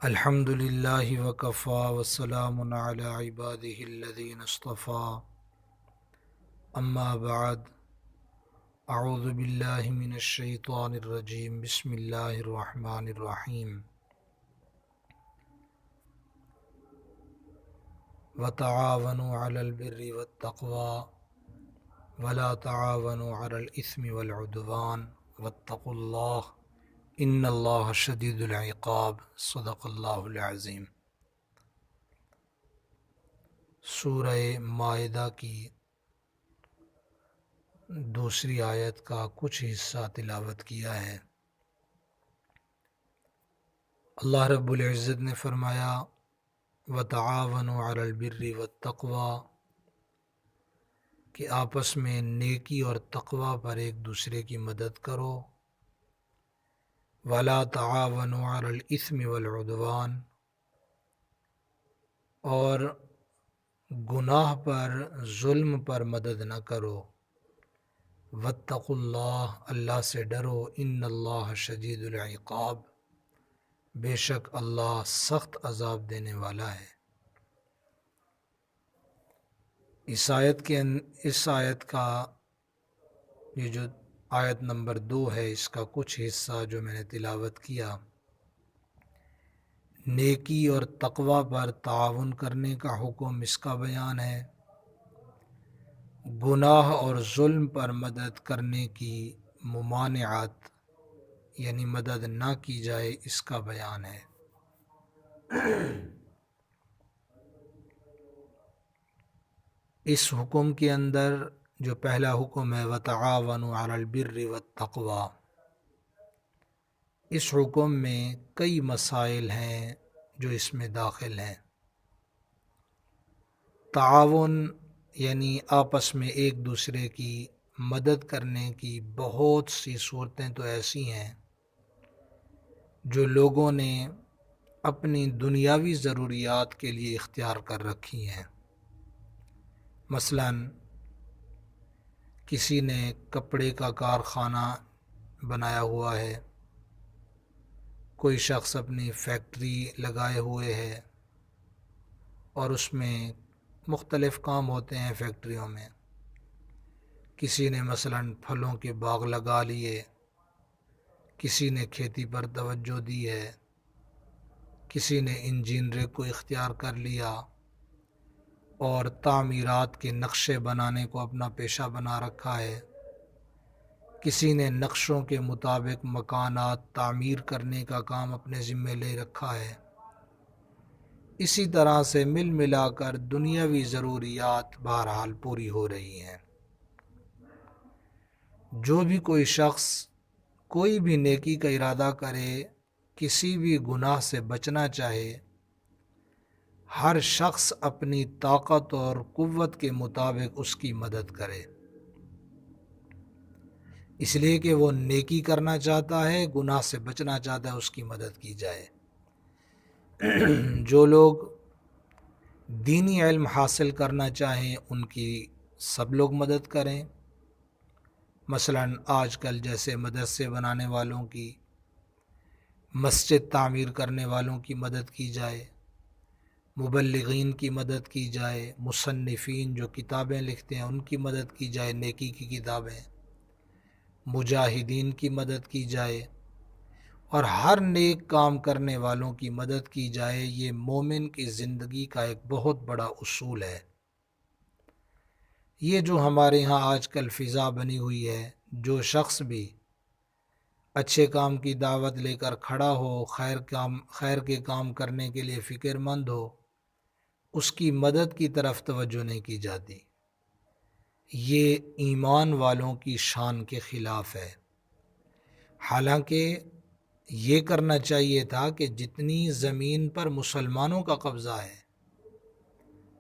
الحمد للہ وکفا وسلام علی عبادہ الذین اصطفیٰ اما بعد اعوذ باللہ من الشیطان الرجیم بسم اللہ الرحمن الرحیم وتعاونوا علی البر والتقوی ولا تعاونوا علی الاثم والعدوان واتقوا اللہ ان اللہ شدید العقاب صدق اللہ العظیم۔ سورہ مائدہ کی دوسری آیت کا کچھ حصہ تلاوت کیا ہے۔ اللہ رب العزت نے فرمایا وَتَعَاوَنُوا عَلَى الْبِرِّ وَالتَّقْوَى کہ آپس میں نیکی اور تقوی پر ایک دوسرے کی مدد کرو، وَلَا تَعَاوَنُوا عَلَى الْإِثْمِ وَالْعُدْوَانِ اور گناہ پر ظلم پر مدد نہ کرو، وَاتَّقُوا اللَّهَ اللہ سے ڈرو، ان اللہ شدید العقاب بے شک اللہ سخت عذاب دینے والا ہے۔ اس آیت کا یہ جو آیت نمبر 2 ہے، اس کا کچھ حصہ جو میں نے تلاوت کیا، نیکی اور تقوی پر تعاون کرنے کا حکم اس کا بیان ہے، گناہ اور ظلم پر مدد کرنے کی ممانعت یعنی مدد نہ کی جائے اس کا بیان ہے۔ اس حکم کے اندر جو پہلا حکم ہے وَتَعَاوَنُوا عَلَى الْبِرِّ وَالتَّقْوَى، اس حکم میں کئی مسائل ہیں جو اس میں داخل ہیں۔ تعاون یعنی آپس میں ایک دوسرے کی مدد کرنے کی بہت سی صورتیں تو ایسی ہیں جو لوگوں نے اپنی دنیاوی ضروریات کے لیے اختیار کر رکھی ہیں۔ مثلاً کسی نے کپڑے کا کارخانہ بنایا ہوا ہے، کوئی شخص اپنی فیکٹری لگائے ہوئے ہے اور اس میں مختلف کام ہوتے ہیں فیکٹریوں میں۔ کسی نے مثلاً پھلوں کے باغ لگا لیے، کسی نے کھیتی پر توجہ دی ہے، کسی نے انجینئرنگ کو اختیار کر لیا اور تعمیرات کے نقشے بنانے کو اپنا پیشہ بنا رکھا ہے، کسی نے نقشوں کے مطابق مکانات تعمیر کرنے کا کام اپنے ذمے لے رکھا ہے۔ اسی طرح سے مل ملا کر دنیاوی ضروریات بہرحال پوری ہو رہی ہیں۔ جو بھی کوئی شخص کوئی بھی نیکی کا ارادہ کرے، کسی بھی گناہ سے بچنا چاہے، ہر شخص اپنی طاقت اور قوت کے مطابق اس کی مدد کرے، اس لیے کہ وہ نیکی کرنا چاہتا ہے، گناہ سے بچنا چاہتا ہے، اس کی مدد کی جائے۔ جو لوگ دینی علم حاصل کرنا چاہیں ان کی سب لوگ مدد کریں، مثلاً آج کل جیسے مدرسے بنانے والوں کی، مسجد تعمیر کرنے والوں کی مدد کی جائے، مبلغین کی مدد کی جائے، مصنفین جو کتابیں لکھتے ہیں ان کی مدد کی جائے، نیکی کی کتابیں، مجاہدین کی مدد کی جائے اور ہر نیک کام کرنے والوں کی مدد کی جائے۔ یہ مومن کی زندگی کا ایک بہت بڑا اصول ہے۔ یہ جو ہمارے ہاں آج کل فضا بنی ہوئی ہے، جو شخص بھی اچھے کام کی دعوت لے کر کھڑا ہو، خیر کے کام کرنے کے لیے فکر مند ہو، اس کی مدد کی طرف توجہ نہیں کی جاتی۔ یہ ایمان والوں کی شان کے خلاف ہے۔ حالانکہ یہ کرنا چاہیے تھا کہ جتنی زمین پر مسلمانوں کا قبضہ ہے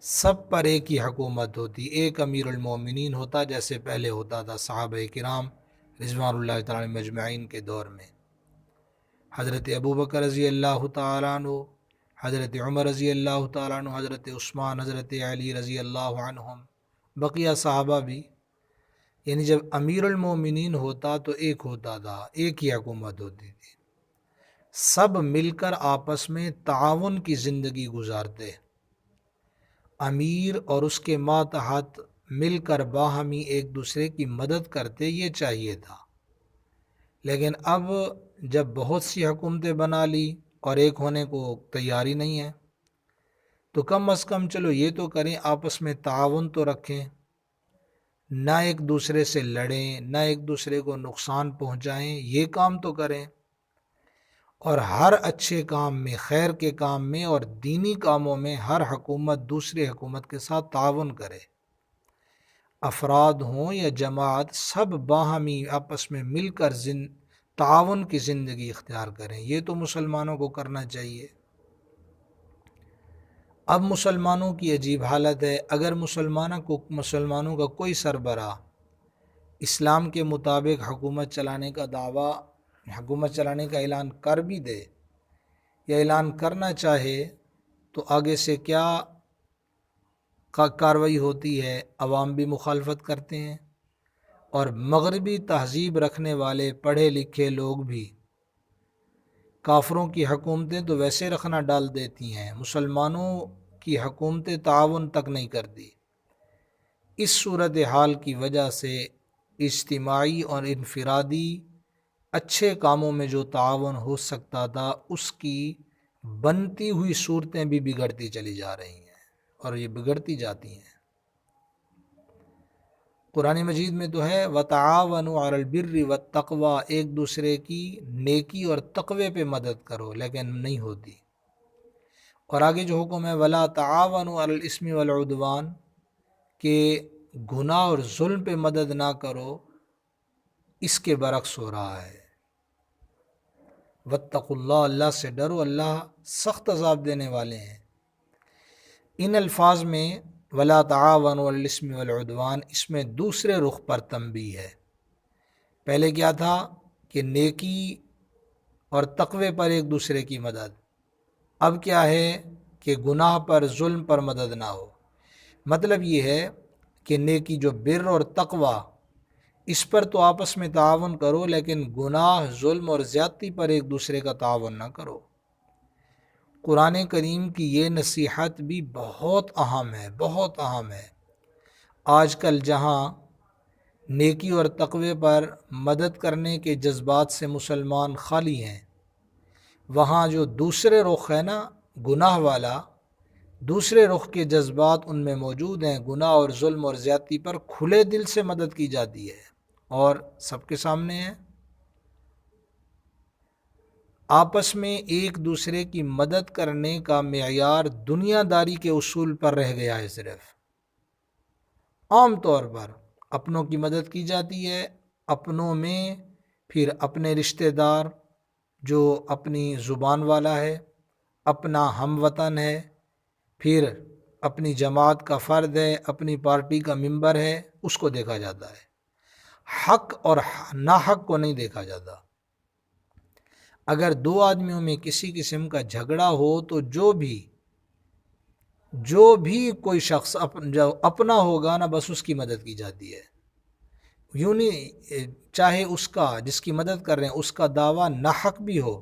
سب پر ایک ہی حکومت ہوتی، ایک امیر المومنین ہوتا، جیسے پہلے ہوتا تھا صحابہ کرام رضوان اللہ تعالی مجمعین کے دور میں۔ حضرت ابوبکر رضی اللہ تعالیٰ عنہ، حضرت عمر رضی اللہ تعالیٰ عنہ، حضرت عثمان، حضرت علی رضی اللہ عنہم، بقیہ صحابہ بھی، یعنی جب امیر المومنین ہوتا تو ایک ہوتا تھا، ایک ہی حکومت ہوتی تھی۔ سب مل کر آپس میں تعاون کی زندگی گزارتے، امیر اور اس کے ماتحت مل کر باہمی ایک دوسرے کی مدد کرتے، یہ چاہیے تھا۔ لیکن اب جب بہت سی حکومتیں بنا لی اور ایک ہونے کو تیاری نہیں ہے، تو کم از کم چلو یہ تو کریں، آپس میں تعاون تو رکھیں، نہ ایک دوسرے سے لڑیں، نہ ایک دوسرے کو نقصان پہنچائیں، یہ کام تو کریں۔ اور ہر اچھے کام میں، خیر کے کام میں اور دینی کاموں میں ہر حکومت دوسری حکومت کے ساتھ تعاون کرے، افراد ہوں یا جماعت، سب باہمی آپس میں مل کر تعاون کی زندگی اختیار کریں، یہ تو مسلمانوں کو کرنا چاہیے۔ اب مسلمانوں کی عجیب حالت ہے، اگر مسلمانوں کا کوئی سربراہ اسلام کے مطابق حکومت چلانے کا اعلان کر بھی دے یا اعلان کرنا چاہے، تو آگے سے کیا کارروائی ہوتی ہے؟ عوام بھی مخالفت کرتے ہیں، اور مغربی تہذیب رکھنے والے پڑھے لکھے لوگ بھی کافروں کی حکومتیں تو ویسے رکھنا ڈال دیتی ہیں، مسلمانوں کی حکومتیں تعاون تک نہیں کرتی۔ اس صورتحال کی وجہ سے اجتماعی اور انفرادی اچھے کاموں میں جو تعاون ہو سکتا تھا، اس کی بنتی ہوئی صورتیں بھی بگڑتی چلی جا رہی ہیں، اور یہ بگڑتی جاتی ہیں۔ قرآن مجید میں تو ہے وَتَعَاوَنُوا عَلَى الْبِرِّ وَالتَّقْوَى، ایک دوسرے کی نیکی اور تقوی پہ مدد کرو، لیکن نہیں ہوتی۔ اور آگے جو حکم ہے وَلَا تَعَاوَنُوا عَلَى الْإِثْمِ وَالْعُدْوَانِ، کہ گناہ اور ظلم پہ مدد نہ کرو، اس کے برعکس ہو رہا ہے۔ وَاتَّقُوا اللَّهَ، اللہ سے ڈرو، اللہ سخت عذاب دینے والے ہیں۔ ان الفاظ میں وَلَا تَعَاوَنُوا عَلَى الْإِثْمِ وَالْعُدْوَانِ، اس میں دوسرے رخ پر تنبیہ ہے۔ پہلے کیا تھا کہ نیکی اور تقوی پر ایک دوسرے کی مدد، اب کیا ہے کہ گناہ پر، ظلم پر مدد نہ ہو۔ مطلب یہ ہے کہ نیکی جو بر اور تقوی، اس پر تو آپس میں تعاون کرو، لیکن گناہ، ظلم اور زیادتی پر ایک دوسرے کا تعاون نہ کرو۔ قرآن کریم کی یہ نصیحت بھی بہت اہم ہے، بہت اہم ہے۔ آج کل جہاں نیکی اور تقوی پر مدد کرنے کے جذبات سے مسلمان خالی ہیں، وہاں جو دوسرے رخ ہے نا، گناہ والا، دوسرے رخ کے جذبات ان میں موجود ہیں، گناہ اور ظلم اور زیادتی پر کھلے دل سے مدد کی جاتی ہے، اور سب کے سامنے ہے۔ آپس میں ایک دوسرے کی مدد کرنے کا معیار دنیا داری کے اصول پر رہ گیا ہے۔ صرف عام طور پر اپنوں کی مدد کی جاتی ہے، اپنوں میں پھر اپنے رشتہ دار جو اپنی زبان والا ہے، اپنا ہم وطن ہے، پھر اپنی جماعت کا فرد ہے، اپنی پارٹی کا ممبر ہے، اس کو دیکھا جاتا ہے، حق اور ناحق کو نہیں دیکھا جاتا۔ اگر دو آدمیوں میں کسی قسم کا جھگڑا ہو تو جو بھی کوئی شخص جو اپنا ہوگا نا، بس اس کی مدد کی جاتی ہے۔ یوں نہیں، چاہے اس کا جس کی مدد کر رہے ہیں اس کا دعویٰ ناحق بھی ہو،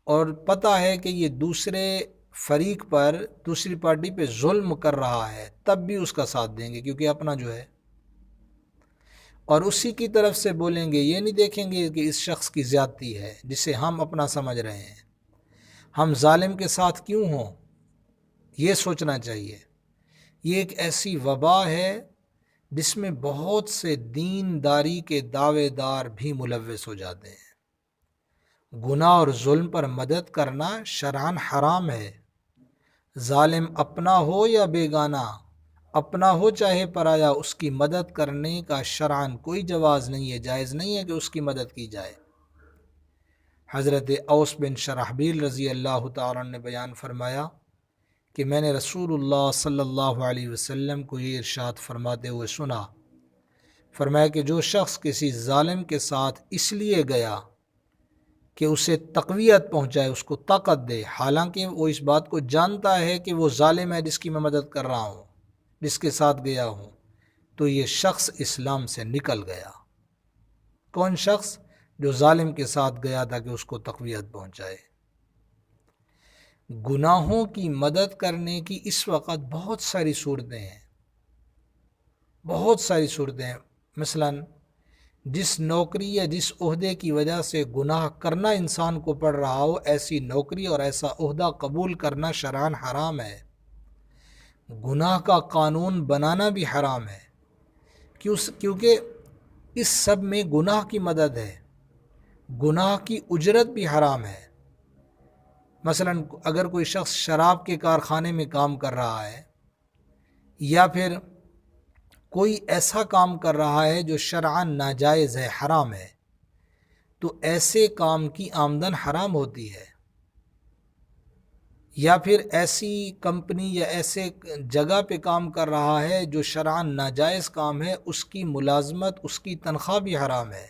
اور پتہ ہے کہ یہ دوسرے فریق پر، دوسری پارٹی پہ ظلم کر رہا ہے، تب بھی اس کا ساتھ دیں گے، کیونکہ اپنا جو ہے، اور اسی کی طرف سے بولیں گے، یہ نہیں دیکھیں گے کہ اس شخص کی زیادتی ہے جسے ہم اپنا سمجھ رہے ہیں، ہم ظالم کے ساتھ کیوں ہوں، یہ سوچنا چاہیے۔ یہ ایک ایسی وبا ہے جس میں بہت سے دینداری کے دعوے دار بھی ملوث ہو جاتے ہیں۔ گناہ اور ظلم پر مدد کرنا شرعاً حرام ہے، ظالم اپنا ہو یا بیگانہ، اپنا ہو چاہے پرایا، اس کی مدد کرنے کا شرعاً کوئی جواز نہیں ہے، جائز نہیں ہے کہ اس کی مدد کی جائے۔ حضرت اوس بن شرحبیل رضی اللہ تعالیٰ نے بیان فرمایا کہ میں نے رسول اللہ صلی اللہ علیہ وسلم کو یہ ارشاد فرماتے ہوئے سنا، فرمایا کہ جو شخص کسی ظالم کے ساتھ اس لیے گیا کہ اسے تقویت پہنچائے، اس کو طاقت دے، حالانکہ وہ اس بات کو جانتا ہے کہ وہ ظالم ہے جس کی میں مدد کر رہا ہوں، جس کے ساتھ گیا ہوں، تو یہ شخص اسلام سے نکل گیا۔ کون شخص؟ جو ظالم کے ساتھ گیا تھا کہ اس کو تقویت پہنچائے۔ گناہوں کی مدد کرنے کی اس وقت بہت ساری صورتیں ہیں، بہت ساری صورتیں ہیں۔ مثلاً جس نوکری یا جس عہدے کی وجہ سے گناہ کرنا انسان کو پڑ رہا ہو، ایسی نوکری اور ایسا عہدہ قبول کرنا شرعاً حرام ہے۔ گناہ کا قانون بنانا بھی حرام ہے، کیونکہ اس سب میں گناہ کی مدد ہے، گناہ کی اجرت بھی حرام ہے۔ مثلاً اگر کوئی شخص شراب کے کارخانے میں کام کر رہا ہے یا پھر کوئی ایسا کام کر رہا ہے جو شرعاً ناجائز ہے، حرام ہے، تو ایسے کام کی آمدن حرام ہوتی ہے۔ یا پھر ایسی کمپنی یا ایسے جگہ پہ کام کر رہا ہے جو شرعاً ناجائز کام ہے، اس کی ملازمت، اس کی تنخواہ بھی حرام ہے۔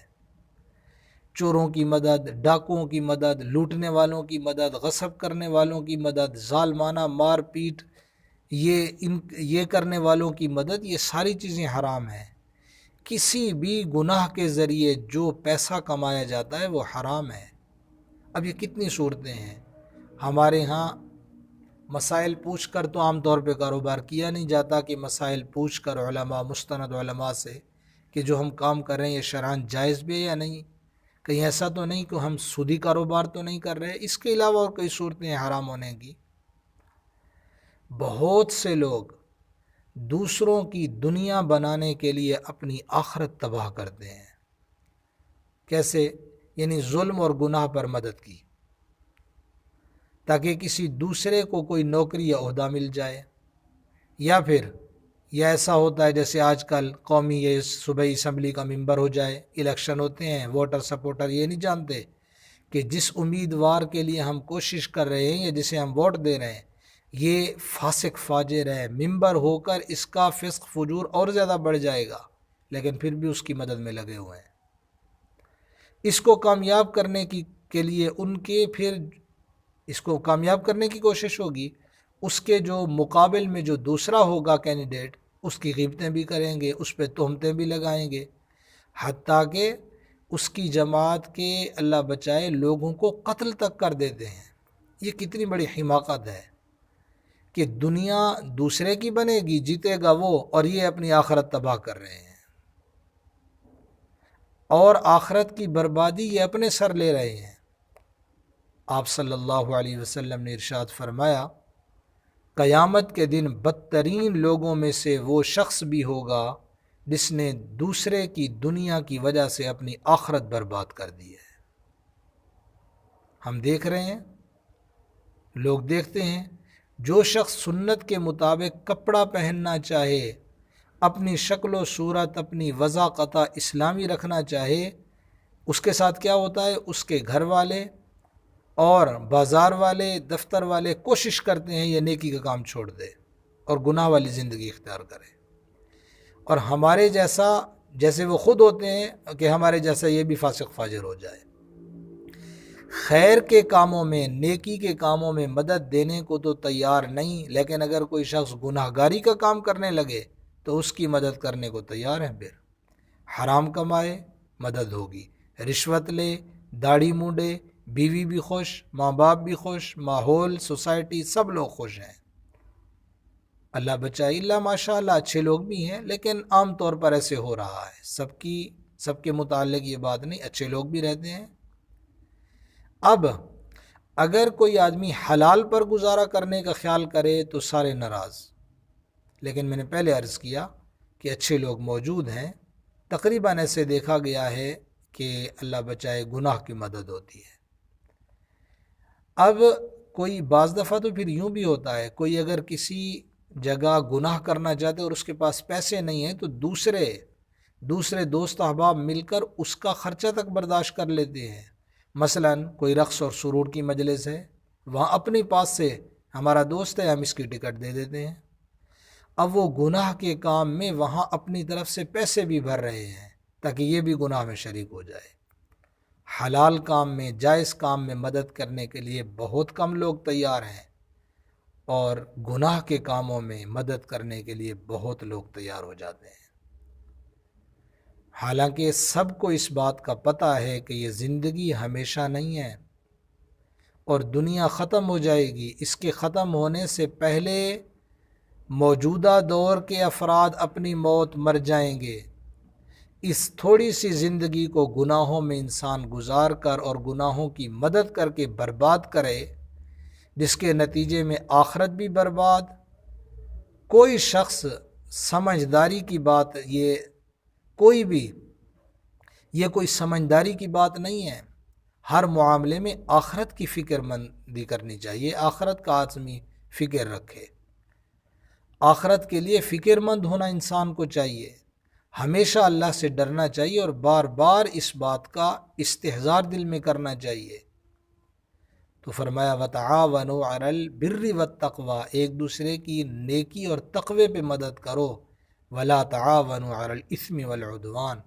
چوروں کی مدد، ڈاکوؤں کی مدد، لوٹنے والوں کی مدد، غصب کرنے والوں کی مدد، ظالمانہ مار پیٹ یہ کرنے والوں کی مدد، یہ ساری چیزیں حرام ہیں۔ کسی بھی گناہ کے ذریعے جو پیسہ کمایا جاتا ہے وہ حرام ہے۔ اب یہ کتنی صورتیں ہیں ہمارے ہاں۔ مسائل پوچھ کر تو عام طور پہ کاروبار کیا نہیں جاتا کہ مسائل پوچھ کر علماء، مستند علماء سے کہ جو ہم کام کر رہے ہیں یہ شرعاً جائز بھی ہے یا نہیں، کہیں ایسا تو نہیں کہ ہم سودی کاروبار تو نہیں کر رہے۔ اس کے علاوہ اور کئی صورتیں ہیں حرام ہونے کی۔ بہت سے لوگ دوسروں کی دنیا بنانے کے لیے اپنی آخرت تباہ کرتے ہیں۔ کیسے؟ یعنی ظلم اور گناہ پر مدد کی، تاکہ کسی دوسرے کو کوئی نوکری یا عہدہ مل جائے، یا پھر یہ ایسا ہوتا ہے جیسے آج کل قومی یہ صوبائی اسمبلی کا ممبر ہو جائے، الیکشن ہوتے ہیں، ووٹر سپورٹر یہ نہیں جانتے کہ جس امیدوار کے لیے ہم کوشش کر رہے ہیں یا جسے ہم ووٹ دے رہے ہیں یہ فاسق فاجر ہے، ممبر ہو کر اس کا فسق فجور اور زیادہ بڑھ جائے گا، لیکن پھر بھی اس کی مدد میں لگے ہوئے ہیں۔ اس کو کامیاب کرنے کے لیے اس کو کامیاب کرنے کی کوشش ہوگی، اس کے جو مقابل میں جو دوسرا ہوگا کینڈیڈیٹ، اس کی غیبتیں بھی کریں گے، اس پہ تہمتیں بھی لگائیں گے، حتیٰ کہ اس کی جماعت کے اللہ بچائے لوگوں کو قتل تک کر دیتے ہیں۔ یہ کتنی بڑی حماقت ہے کہ دنیا دوسرے کی بنے گی، جیتے گا وہ، اور یہ اپنی آخرت تباہ کر رہے ہیں، اور آخرت کی بربادی یہ اپنے سر لے رہے ہیں۔ آپ صلی اللہ علیہ وسلم نے ارشاد فرمایا، قیامت کے دن بدترین لوگوں میں سے وہ شخص بھی ہوگا جس نے دوسرے کی دنیا کی وجہ سے اپنی آخرت برباد کر دی ہے۔ ہم دیکھ رہے ہیں، لوگ دیکھتے ہیں، جو شخص سنت کے مطابق کپڑا پہننا چاہے، اپنی شکل و صورت، اپنی وضاقت اسلامی رکھنا چاہے، اس کے ساتھ کیا ہوتا ہے؟ اس کے گھر والے اور بازار والے، دفتر والے کوشش کرتے ہیں یہ نیکی کا کام چھوڑ دے اور گناہ والی زندگی اختیار کرے، اور ہمارے جیسے وہ خود ہوتے ہیں کہ ہمارے جیسا یہ بھی فاسق فاجر ہو جائے۔ خیر کے کاموں میں، نیکی کے کاموں میں مدد دینے کو تو تیار نہیں، لیکن اگر کوئی شخص گناہ گاری کا کام کرنے لگے تو اس کی مدد کرنے کو تیار ہیں۔ پھر حرام کمائے، مدد ہوگی، رشوت لے، داڑھی مونڈے، بیوی بھی خوش، ماں باپ بھی خوش، ماحول، سوسائٹی، سب لوگ خوش ہیں۔ اللہ بچائے، اللہ ماشاء اللہ اچھے لوگ بھی ہیں، لیکن عام طور پر ایسے ہو رہا ہے، سب کے متعلق یہ بات نہیں، اچھے لوگ بھی رہتے ہیں۔ اب اگر کوئی آدمی حلال پر گزارا کرنے کا خیال کرے تو سارے ناراض، لیکن میں نے پہلے عرض کیا کہ اچھے لوگ موجود ہیں، تقریباً ایسے دیکھا گیا ہے کہ اللہ بچائے گناہ کی مدد ہوتی ہے۔ اب کوئی بعض دفعہ تو پھر یوں بھی ہوتا ہے، کوئی اگر کسی جگہ گناہ کرنا چاہتے اور اس کے پاس پیسے نہیں ہیں تو دوسرے دوست احباب مل کر اس کا خرچہ تک برداشت کر لیتے ہیں۔ مثلاً کوئی رقص اور سرور کی مجلس ہے، وہاں اپنے پاس سے ہمارا دوست ہے، ہم اس کی ٹکٹ دے دیتے ہیں۔ اب وہ گناہ کے کام میں وہاں اپنی طرف سے پیسے بھی بھر رہے ہیں تاکہ یہ بھی گناہ میں شریک ہو جائے۔ حلال کام میں، جائز کام میں مدد کرنے کے لیے بہت کم لوگ تیار ہیں، اور گناہ کے کاموں میں مدد کرنے کے لیے بہت لوگ تیار ہو جاتے ہیں۔ حالانکہ سب کو اس بات کا پتہ ہے کہ یہ زندگی ہمیشہ نہیں ہے، اور دنیا ختم ہو جائے گی، اس کے ختم ہونے سے پہلے موجودہ دور کے افراد اپنی موت مر جائیں گے۔ اس تھوڑی سی زندگی کو گناہوں میں انسان گزار کر اور گناہوں کی مدد کر کے برباد کرے، جس کے نتیجے میں آخرت بھی برباد۔ کوئی شخص سمجھداری کی بات، یہ کوئی سمجھداری کی بات نہیں ہے۔ ہر معاملے میں آخرت کی فکر مندی کرنی چاہیے، آخرت کا آدمی فکر رکھے، آخرت کے لیے فکر مند ہونا انسان کو چاہیے، ہمیشہ اللہ سے ڈرنا چاہیے اور بار بار اس بات کا استحضار دل میں کرنا چاہیے۔ تو فرمایا وَتَعَاوَنُوا عَلَى الْبِرِّ وَالتَّقْوَى، ایک دوسرے کی نیکی اور تقوی پہ مدد کرو، وَلَا تَعَاوَنُوا عَلَى الْإِثْمِ وَالْعُدْوَانِ،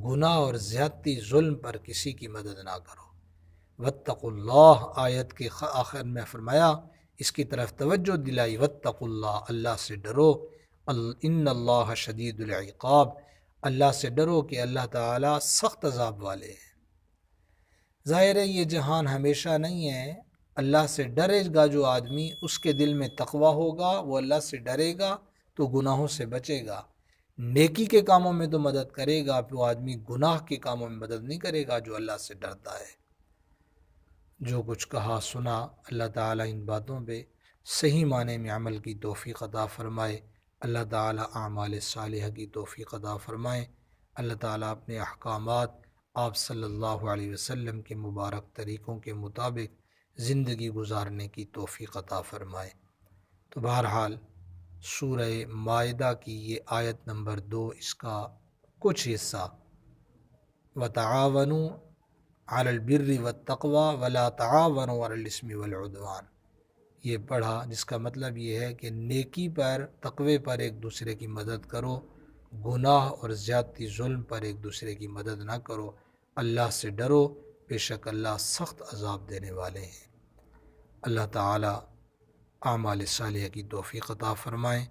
گناہ اور زیادتی ظلم پر کسی کی مدد نہ کرو۔ وَاتَّقُوا اللَّهَ، آیت کے آخر میں فرمایا، اس کی طرف توجہ دلائی، وَاتَّقُوا اللَّهَ، اللہ سے ڈرو، إِنَّ اللَّهَ شَدِيدُ الْعِقَابِ، اللہ سے ڈرو کہ اللہ تعالیٰ سخت عذاب والے ہیں۔ ظاہر ہے یہ جہان ہمیشہ نہیں ہے، اللہ سے ڈرے گا جو آدمی، اس کے دل میں تقوی ہوگا، وہ اللہ سے ڈرے گا تو گناہوں سے بچے گا، نیکی کے کاموں میں تو مدد کرے گا، وہ آدمی گناہ کے کاموں میں مدد نہیں کرے گا جو اللہ سے ڈرتا ہے۔ جو کچھ کہا سنا، اللہ تعالیٰ ان باتوں پہ صحیح معنی میں عمل کی توفیق عطا فرمائے، اللہ تعالیٰ اعمال صالحہ کی توفیق عطا فرمائے، اللہ تعالیٰ اپنے احکامات آپ صلی اللہ علیہ وسلم کے مبارک طریقوں کے مطابق زندگی گزارنے کی توفیق عطا فرمائے۔ تو بہرحال سورہ مائدہ کی یہ آیت نمبر 2، اس کا کچھ حصہ وَتَعَاوَنُوا عَلَى الْبِرِّ وَالتَّقْوَى وَلَا تَعَاوَنُوا عَلَى الْإِثْمِ وَالْعُدْوَانِ، یہ پڑھا، جس کا مطلب یہ ہے کہ نیکی پر، تقوی پر ایک دوسرے کی مدد کرو، گناہ اور زیادتی ظلم پر ایک دوسرے کی مدد نہ کرو، اللہ سے ڈرو، بے شک اللہ سخت عذاب دینے والے ہیں۔ اللہ تعالیٰ اعمال صالحہ کی توفیق عطا فرمائیں۔